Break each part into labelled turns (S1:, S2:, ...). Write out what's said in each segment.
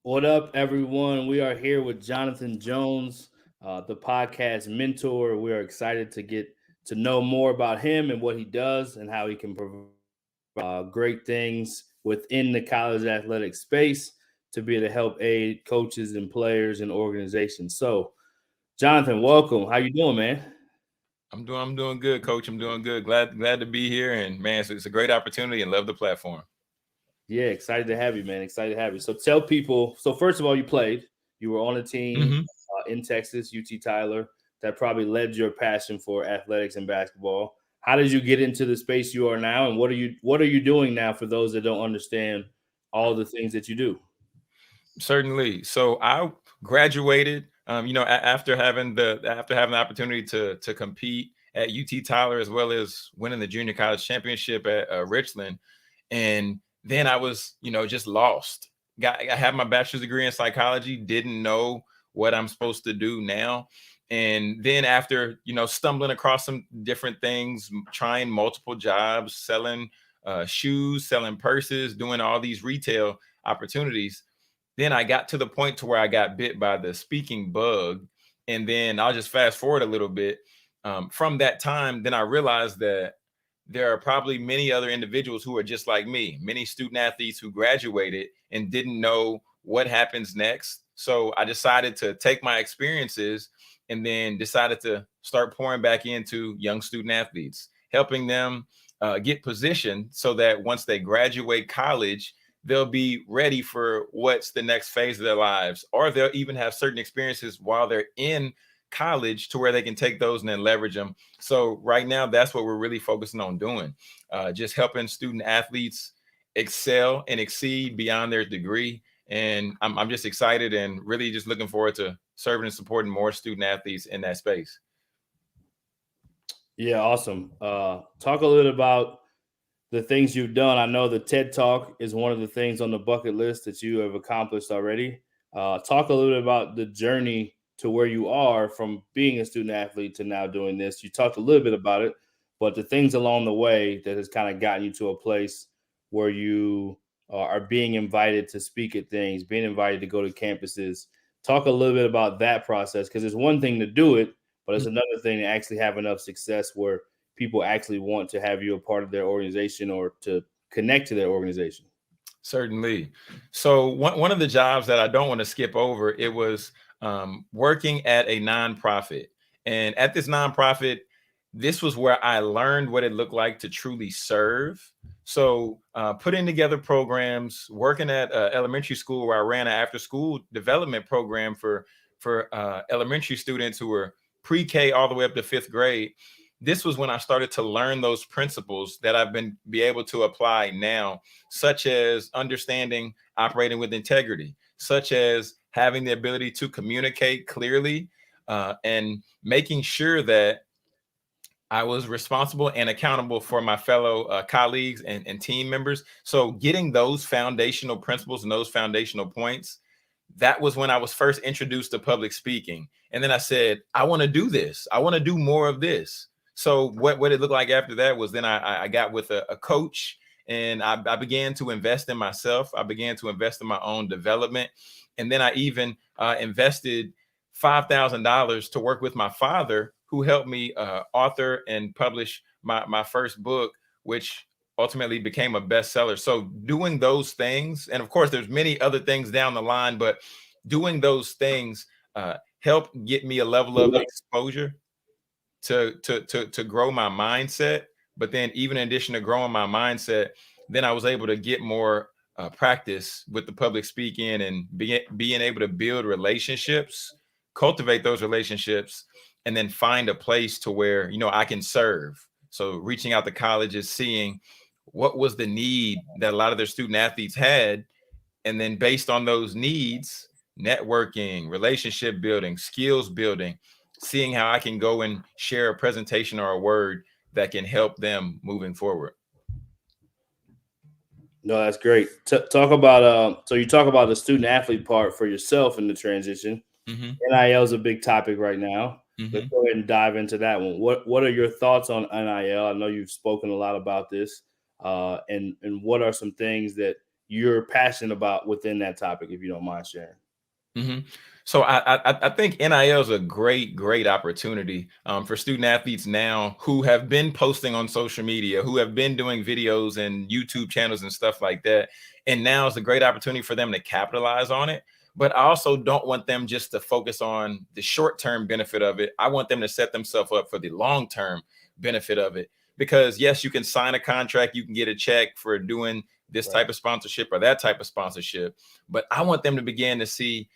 S1: What up, everyone? We are here with Jonathan Jones, the podcast mentor. We are excited to get to know more about him and what he does and how he can provide great things within the college athletic space to be able to help aid coaches and players and organizations. So, Jonathan, welcome. How you doing, man?
S2: I'm doing good, coach. I'm doing good. Glad to be here. And man, it's a great opportunity and love the platform.
S1: Yeah, excited to have you, man. Excited to have you. So tell people. So first of all, you played. You were on a team
S2: hmm
S1: in Texas, UT Tyler. That probably led your passion for athletics and basketball. How did you get into the space you are now, and what are you doing now for those that don't understand all the things that you do?
S2: Certainly. So I graduated, after having the opportunity to compete at UT Tyler as well as winning the junior college championship at Richland, and then I was, just lost. I had my bachelor's degree in psychology, didn't know what I'm supposed to do now. And then after, stumbling across some different things, trying multiple jobs, selling shoes, selling purses, doing all these retail opportunities, then I got to the point to where I got bit by the speaking bug. And then I'll just fast forward a little bit. From that time, then I realized that there are probably many other individuals who are just like me, many student athletes who graduated and didn't know what happens next. So I decided to take my experiences and then decided to start pouring back into young student athletes, helping them get positioned so that once they graduate college, they'll be ready for what's the next phase of their lives, or they'll even have certain experiences while they're in college to where they can take those and then leverage them. So right now, that's what we're really focusing on doing, just helping student athletes excel and exceed beyond their degree. And I'm just excited and really just looking forward to serving and supporting more student athletes in that space.
S1: Yeah, awesome. Talk a little bit about the things you've done. I know the TED Talk is one of the things on the bucket list that you have accomplished already. Talk a little bit about the journey to where you are from being a student athlete to now doing this. You talked a little bit about it, but the things along the way that has kind of gotten you to a place where you are being invited to speak at things, being invited to go to campuses. Talk a little bit about that process because it's one thing to do it, but it's another thing to actually have enough success where people actually want to have you a part of their organization or to connect to their organization.
S2: Certainly. So one of the jobs that I don't want to skip over, it was working at a nonprofit. And at this nonprofit, this was where I learned what it looked like to truly serve. So putting together programs, working at elementary school where I ran an after school development program for elementary students who were pre-K all the way up to fifth grade. This was when I started to learn those principles that I've been be able to apply now, such as understanding operating with integrity, such as having the ability to communicate clearly, and making sure that I was responsible and accountable for my fellow colleagues and team members. So getting those foundational principles and those foundational points, that was when I was first introduced to public speaking. And then I said, I want to do this. I want to do more of this. So what it looked like after that was then I got with a coach, and I began to invest in myself. I began to invest in my own development. And then I even invested $5,000 to work with my father, who helped me author and publish my first book, which ultimately became a bestseller. So doing those things, and of course, there's many other things down the line, but doing those things helped get me a level of exposure to grow my mindset. But then, even in addition to growing my mindset, then I was able to get more practice with the public speaking and being able to build relationships, cultivate those relationships, and then find a place to where I can serve. So reaching out to colleges, seeing what was the need that a lot of their student athletes had, and then based on those needs, networking, relationship building, skills building, seeing how I can go and share a presentation or a word that can help them moving forward.
S1: No, that's great. Talk about so you talk about the student athlete part for yourself in the transition.
S2: hmm
S1: NIL is a big topic right now. Let's
S2: hmm
S1: go ahead and dive into that one. What are your thoughts on NIL? I know you've spoken a lot about this, and what are some things that you're passionate about within that topic, if you don't mind sharing.
S2: Mm-hmm. So I think NIL is a great opportunity for student athletes now who have been posting on social media, who have been doing videos and YouTube channels and stuff like that. And now is a great opportunity for them to capitalize on it. But I also don't want them just to focus on the short-term benefit of it. I want them to set themselves up for the long-term benefit of it. Because yes, you can sign a contract, you can get a check for doing this type of sponsorship or that type of sponsorship. But I want them to begin to see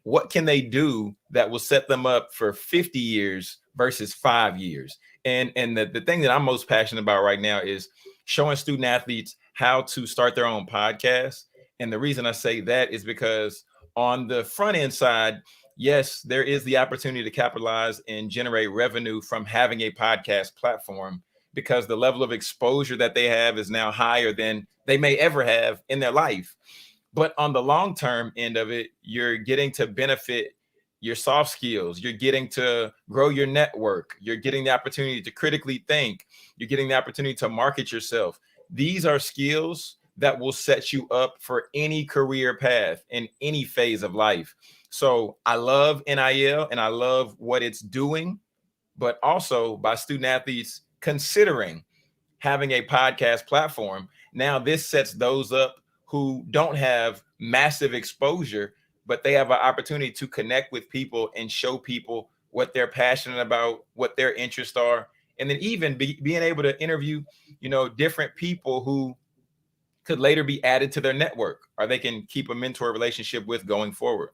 S2: what can they do that will set them up for 50 years versus 5 years. And the thing that I'm most passionate about right now is showing student athletes how to start their own podcast. And the reason I say that is because on the front end side, yes, there is the opportunity to capitalize and generate revenue from having a podcast platform, because the level of exposure that they have is now higher than they may ever have in their life. But on the long term end of it, you're getting to benefit your soft skills. You're getting to grow your network. You're getting the opportunity to critically think. You're getting the opportunity to market yourself. These are skills that will set you up for any career path in any phase of life. So I love NIL and I love what it's doing, but also by student athletes considering having a podcast platform, now this sets those up who don't have massive exposure, but they have an opportunity to connect with people and show people what they're passionate about, what their interests are, and then even being able to interview, different people who could later be added to their network, or they can keep a mentor relationship with going forward.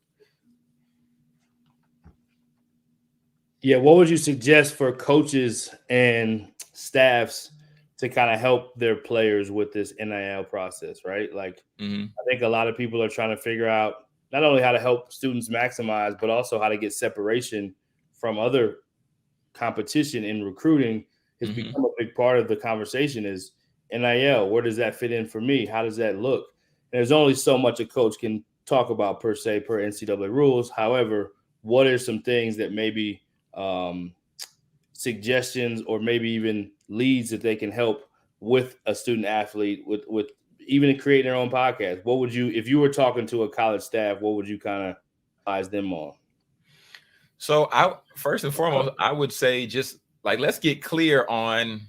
S1: Yeah, what would you suggest for coaches and staffs to kind of help their players with this NIL process, right? Like, I think a lot of people are trying to figure out not only how to help students maximize, but also how to get separation from other competition in recruiting has become a big part of the conversation is NIL. Where does that fit in for me? How does that look? And there's only so much a coach can talk about per se, per NCAA rules. However, what are some things that maybe suggestions or maybe even leads that they can help with a student athlete with even creating their own podcast? What would you, if you were talking to a college staff, what would you kind of advise them on?
S2: So first and foremost, I would say just like, let's get clear on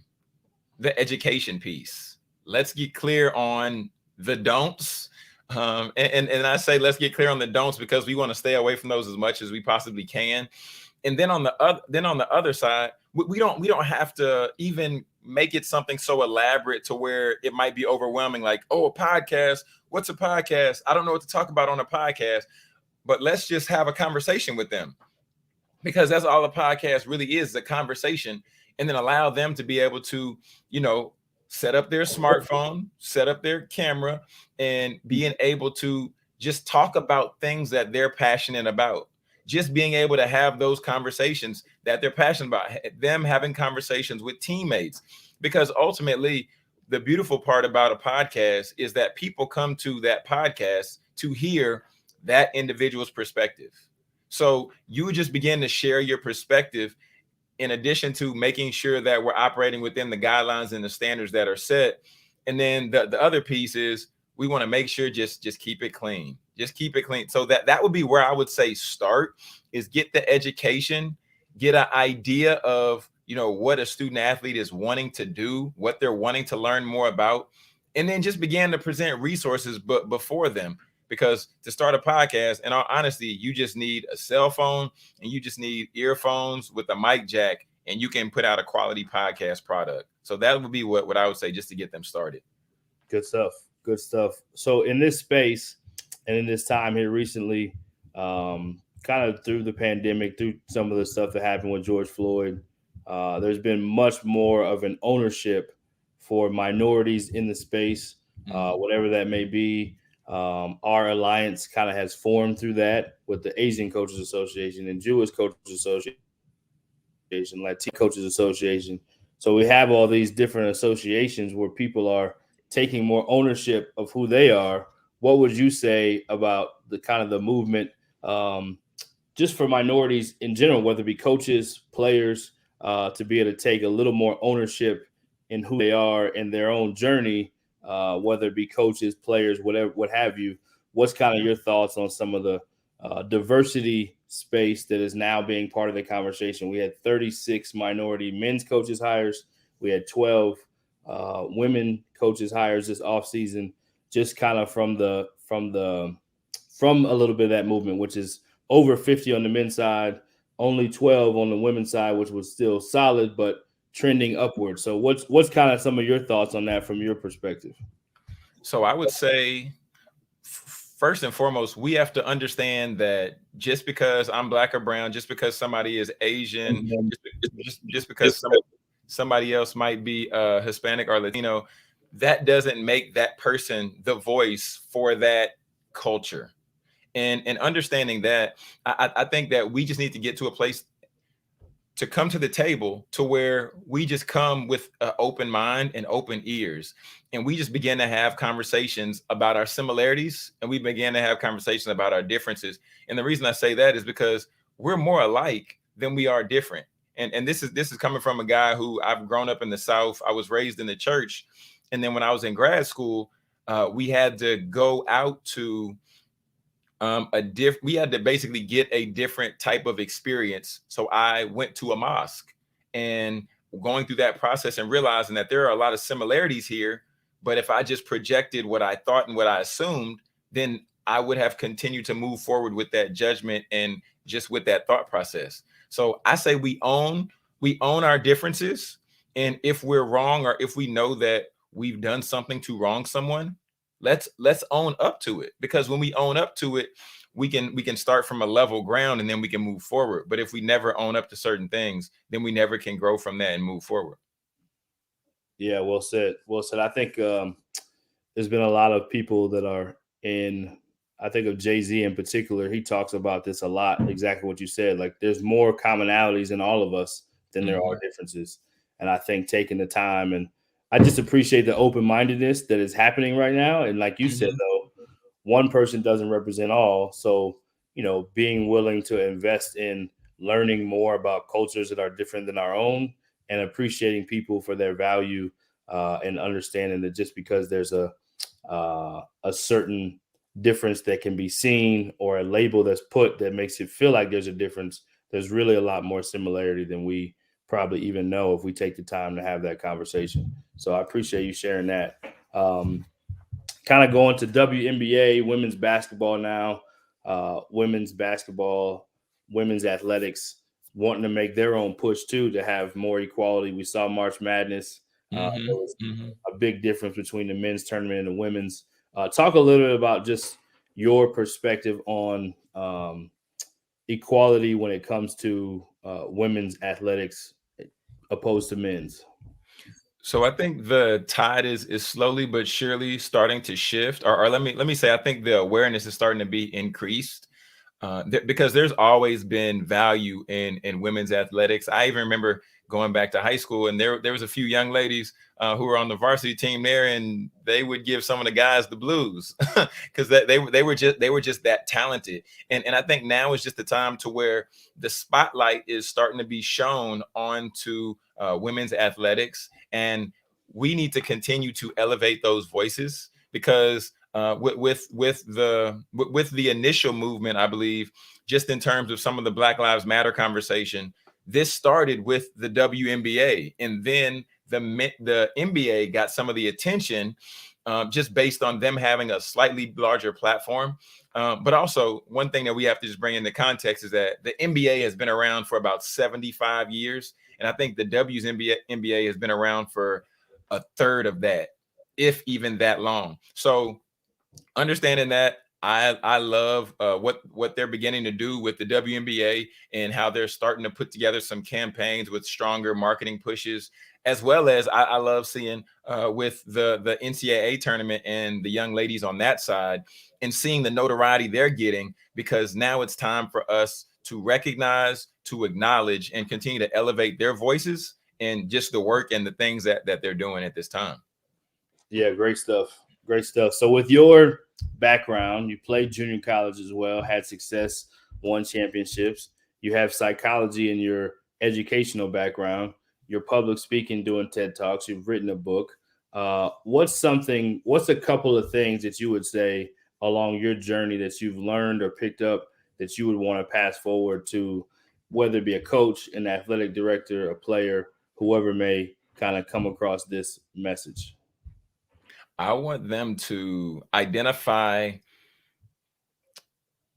S2: the education piece. Let's get clear on the don'ts. And I say let's get clear on the don'ts because we want to stay away from those as much as we possibly can. And then on the other side, we don't have to even make it something so elaborate to where it might be overwhelming. Like, oh, a podcast. What's a podcast? I don't know what to talk about on a podcast. But let's just have a conversation with them, because that's all a podcast really is, a conversation. And then allow them to be able to, set up their smartphone, set up their camera, and being able to just talk about things that they're passionate about. Just being able to have those conversations that they're passionate about, them having conversations with teammates. Because ultimately, the beautiful part about a podcast is that people come to that podcast to hear that individual's perspective. So you just begin to share your perspective, in addition to making sure that we're operating within the guidelines and the standards that are set. And then the other piece is we want to make sure just keep it clean. Just keep it clean. So that would be where I would say start, is get the education, get an idea of, what a student athlete is wanting to do, what they're wanting to learn more about, and then just begin to present resources before them. Because to start a podcast, in all honesty, you just need a cell phone and you just need earphones with a mic jack, and you can put out a quality podcast product. So that would be what I would say, just to get them started.
S1: Good stuff. Good stuff. So in this space and in this time here recently, kind of through the pandemic, through some of the stuff that happened with George Floyd, there's been much more of an ownership for minorities in the space, whatever that may be. Our alliance kind of has formed through that with the Asian Coaches Association and Jewish Coaches Association, Latino Coaches Association. So we have all these different associations where people are taking more ownership of who they are. What would you say about the kind of the movement, just for minorities in general, whether it be coaches, players, to be able to take a little more ownership in who they are and their own journey whether it be coaches, players, whatever, what have you. What's kind of your thoughts on some of the diversity space that is now being part of the conversation? We had 36 minority men's coaches hires. We had 12 women coaches hires this offseason, just kind of from a little bit of that movement, which is over 50 on the men's side, only 12 on the women's side, which was still solid, but trending upward. So what's kind of some of your thoughts on that from your perspective?
S2: So I would say, first and foremost, we have to understand that just because I'm black or brown, just because somebody is Asian, just because somebody else might be Hispanic or Latino, that doesn't make that person the voice for that culture. And understanding that, I think that we just need to get to a place to come to the table to where we just come with an open mind and open ears, and we just begin to have conversations about our similarities, and we begin to have conversations about our differences. And the reason I say that is because we're more alike than we are different. And this is coming from a guy who, I've grown up in the South. I was raised in the church, and then when I was in grad school, we had to go out to we had to basically get a different type of experience. So I went to a mosque, and going through that process and realizing that there are a lot of similarities here, but if I just projected what I thought and what I assumed, then I would have continued to move forward with that judgment and just with that thought process. So I say we own our differences, and if we're wrong, or if we know that we've done something to wrong someone, let's own up to it, because when we own up to it, we can start from a level ground, and then we can move forward. But if we never own up to certain things, then we never can grow from that and move forward.
S1: Yeah, well said. Well said. I think there's been a lot of people that are in. I think of Jay-Z in particular. He talks about this a lot. Exactly what you said. Like there's more commonalities in all of us than there are differences. And I think taking the time, and I just appreciate the open-mindedness that is happening right now. And like you said, though, one person doesn't represent all. So, being willing to invest in learning more about cultures that are different than our own, and appreciating people for their value, and understanding that just because there's a certain difference that can be seen, or a label that's put that makes it feel like there's a difference, there's really a lot more similarity than we probably even know if we take the time to have that conversation. So I appreciate you sharing that. Kind of going to WNBA, women's basketball now, women's basketball, women's athletics wanting to make their own push too to have more equality. We saw March Madness. There was a big difference between the men's tournament and the women's. Talk a little bit about just your perspective on equality when it comes to women's athletics opposed to men's.
S2: So I think the tide is slowly but surely starting to shift. Or let me say, I think the awareness is starting to be increased, because there's always been value in women's athletics. I even remember going back to high school, and there was a few young ladies who were on the varsity team there, and they would give some of the guys the blues because they were just that talented. And I think now is just the time to where the spotlight is starting to be shown onto women's athletics, and we need to continue to elevate those voices, because with the initial movement, I believe, just in terms of some of the Black Lives Matter conversation, this started with the WNBA, and then the NBA got some of the attention, just based on them having a slightly larger platform. But also, one thing that we have to just bring into context is that the NBA has been around for about 75 years, and I think the WNBA has been around for a third of that, if even that long. So understanding that, I love what they're beginning to do with the WNBA, and how they're starting to put together some campaigns with stronger marketing pushes, as well as I love seeing with the NCAA tournament and the young ladies on that side, and seeing the notoriety they're getting, because now it's time for us to recognize, to acknowledge, and continue to elevate their voices and just the work and the things that they're doing at this time.
S1: Yeah, great stuff. Great stuff. So with your background, you played junior college as well, had success, won championships. You have psychology in your educational background. You're public speaking, doing TED Talks. You've written a book. what's a couple of things that you would say along your journey that you've learned or picked up that you would want to pass forward to, whether it be a coach, an athletic director, a player, whoever may kind of come across this message?
S2: I want them to identify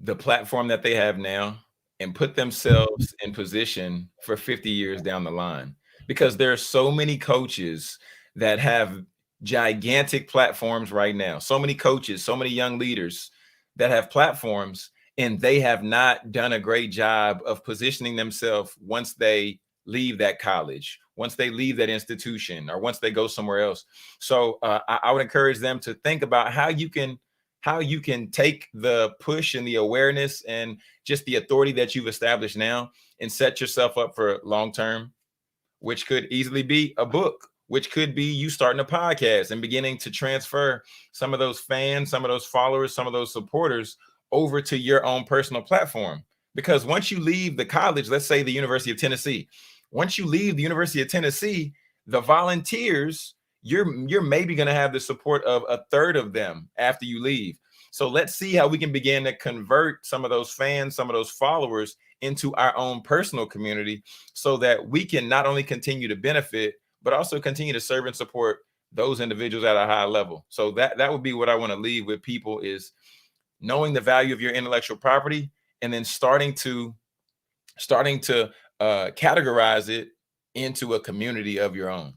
S2: the platform that they have now and put themselves in position for 50 years down the line, because there are so many coaches that have gigantic platforms right now, so many coaches, so many young leaders that have platforms, and they have not done a great job of positioning themselves once they leave that college, once they leave that institution, or once they go somewhere else. So I would encourage them to think about how you can take the push and the awareness and just the authority that you've established now and set yourself up for long term, which could easily be a book, which could be you starting a podcast and beginning to transfer some of those fans, some of those followers, some of those supporters over to your own personal platform. Because once you leave the college, let's say the University of Tennessee, once you leave the University of Tennessee, the volunteers, you're maybe going to have the support of a third of them after you leave. So let's see how we can begin to convert some of those fans, some of those followers into our own personal community, so that we can not only continue to benefit, but also continue to serve and support those individuals at a high level. So that would be what I want to leave with people, is knowing the value of your intellectual property, and then starting to categorize it into a community of your own.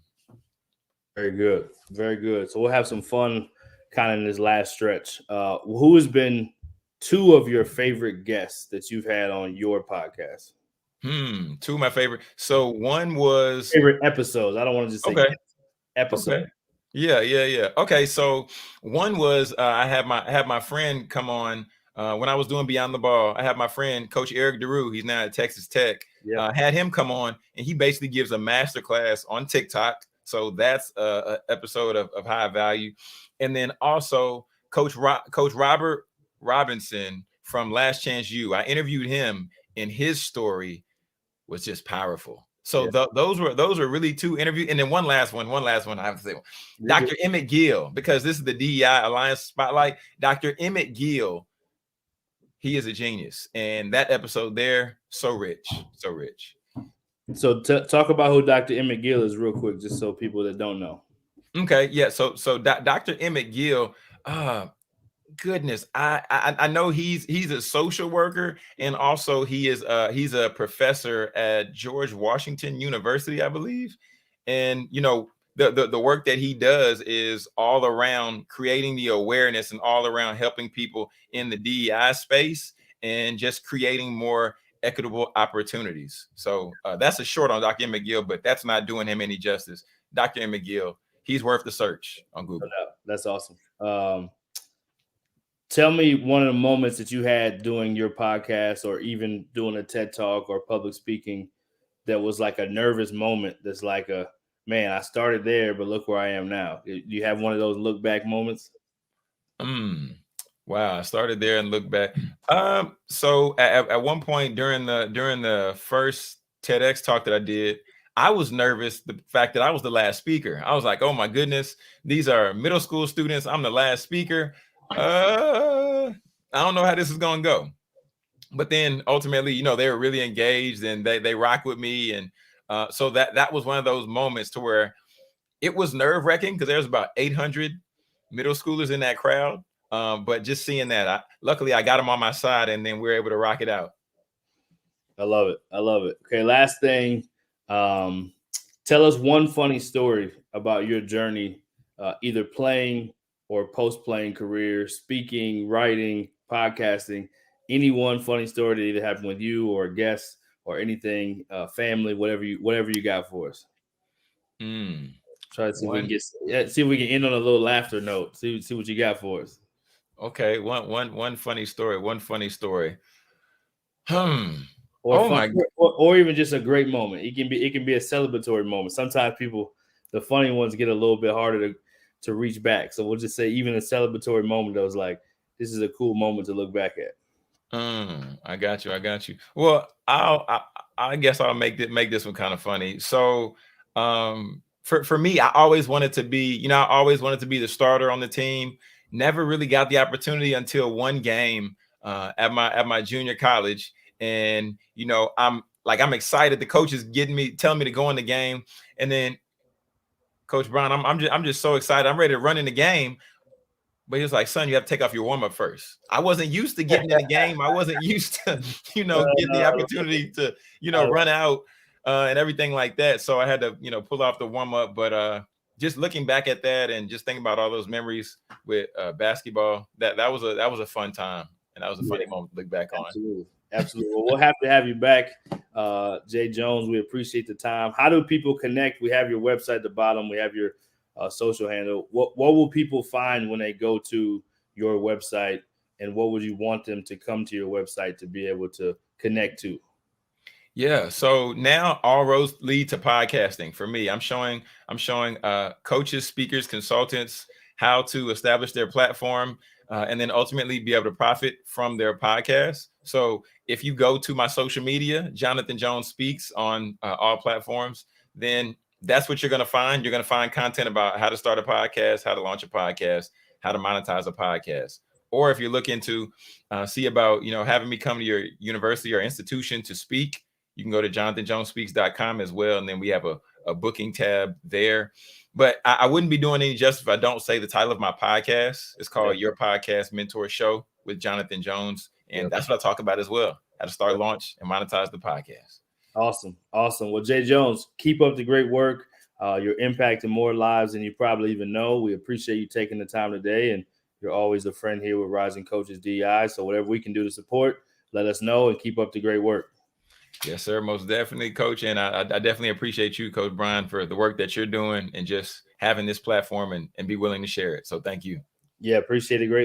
S1: Very good. Very good. So we'll have some fun kind of in this last stretch. Who has been two of your favorite guests that you've had on your podcast?
S2: Two of my favorite. So one was
S1: Favorite episodes. I don't want to just say
S2: okay.
S1: episode.
S2: Okay. Yeah. Okay. So one was I had my friend come on when I was doing Beyond the Ball. I had my friend Coach Eric DeRue. He's now at Texas Tech.
S1: Yep.
S2: Had him come on, and he basically gives a master class on TikTok. So that's a episode of high value. And then also Coach Robert Robinson from Last Chance U. I interviewed him, and his story was just powerful. So
S1: Yeah.
S2: those were really two interviews. And then one last one I have to say, Dr. Emmett Gill, because this is the DEI Alliance Spotlight. Dr. Emmett Gill, he is a genius. And that episode there, so rich.
S1: So talk about who Dr. Emmett Gill is real quick, just so people that don't know.
S2: Okay, yeah. So Dr. Emmett Gill, goodness, I know he's a social worker, and also he's a professor at George Washington University, I believe. And the work that he does is all around creating the awareness and all around helping people in the DEI space and just creating more equitable opportunities. So that's a short on Dr. Emmett Gill, but that's not doing him any justice. Dr. Emmett Gill, he's worth the search on Google.
S1: That's awesome. Tell me one of the moments that you had doing your podcast, or even doing a TED Talk or public speaking, that was like a nervous moment. That's like man, I started there, but look where I am now. Do you have one of those look back moments?
S2: Wow, I started there and looked back. So at one point during the first TEDx talk that I did, I was nervous. The fact that I was the last speaker, I was like, oh my goodness, these are middle school students. I'm the last speaker. I don't know how this is gonna go. But then ultimately, they were really engaged, and they rock with me. And so that was one of those moments to where it was nerve-wracking, because there's about 800 middle schoolers in that crowd. But just seeing that, luckily I got them on my side, and then we were able to rock it out.
S1: I love it. Okay, last thing. Tell us one funny story about your journey, either playing or post-playing career, speaking, writing, podcasting. Any one funny story that either happened with you or a guest or anything, family, whatever you got for us. Try to see if we can end on a little laughter note. See what you got for us.
S2: Okay, one funny story.
S1: Or even just a great moment. It can be a celebratory moment. Sometimes the funny ones get a little bit harder to reach back. So we'll just say even a celebratory moment that was like, this is a cool moment to look back at.
S2: I got you. Well, I guess I'll make this one kind of funny. So for me, I always wanted to be, I always wanted to be the starter on the team. Never really got the opportunity until one game at my junior college. And I'm excited. The coach is telling me to go in the game. And then Coach Brown, I'm just so excited. I'm ready to run in the game. But he was like, son, you have to take off your warm-up first. I wasn't used to getting in the game. I wasn't used to, getting the opportunity to, run out and everything like that. So I had to, pull off the warm-up. But just looking back at that and just thinking about all those memories with basketball, that was a fun time. And that was a funny moment to look back on.
S1: Absolutely. Well, we'll have to have you back, Jay Jones. We appreciate the time. How do people connect? We have your website at the bottom. We have your social handle. What will people find when they go to your website, and what would you want them to come to your website to be able to connect to?
S2: Yeah. So now all roads lead to podcasting. For me, I'm showing coaches, speakers, consultants how to establish their platform and then ultimately be able to profit from their podcast. So if you go to my social media, Jonathan Jones Speaks on all platforms, then that's what you're going to find. You're going to find content about how to start a podcast, how to launch a podcast, how to monetize a podcast. Or if you're looking to see about, having me come to your university or institution to speak, you can go to jonathanjonespeaks.com as well. And then we have a booking tab there. But I wouldn't be doing any justice if I don't say the title of my podcast. It's called Your Podcast Mentor Show with Jonathan Jones. And that's what I talk about as well, how to start, launch, and monetize the podcast.
S1: Awesome. Well, Jay Jones, keep up the great work. You're impacting more lives than you probably even know. We appreciate you taking the time today, and you're always a friend here with Rising Coaches DI. So whatever we can do to support, let us know, and keep up the great work.
S2: Yes, sir. Most definitely, Coach. And I definitely appreciate you, Coach Brian, for the work that you're doing and just having this platform and be willing to share it. So thank you.
S1: Yeah, appreciate it. Great.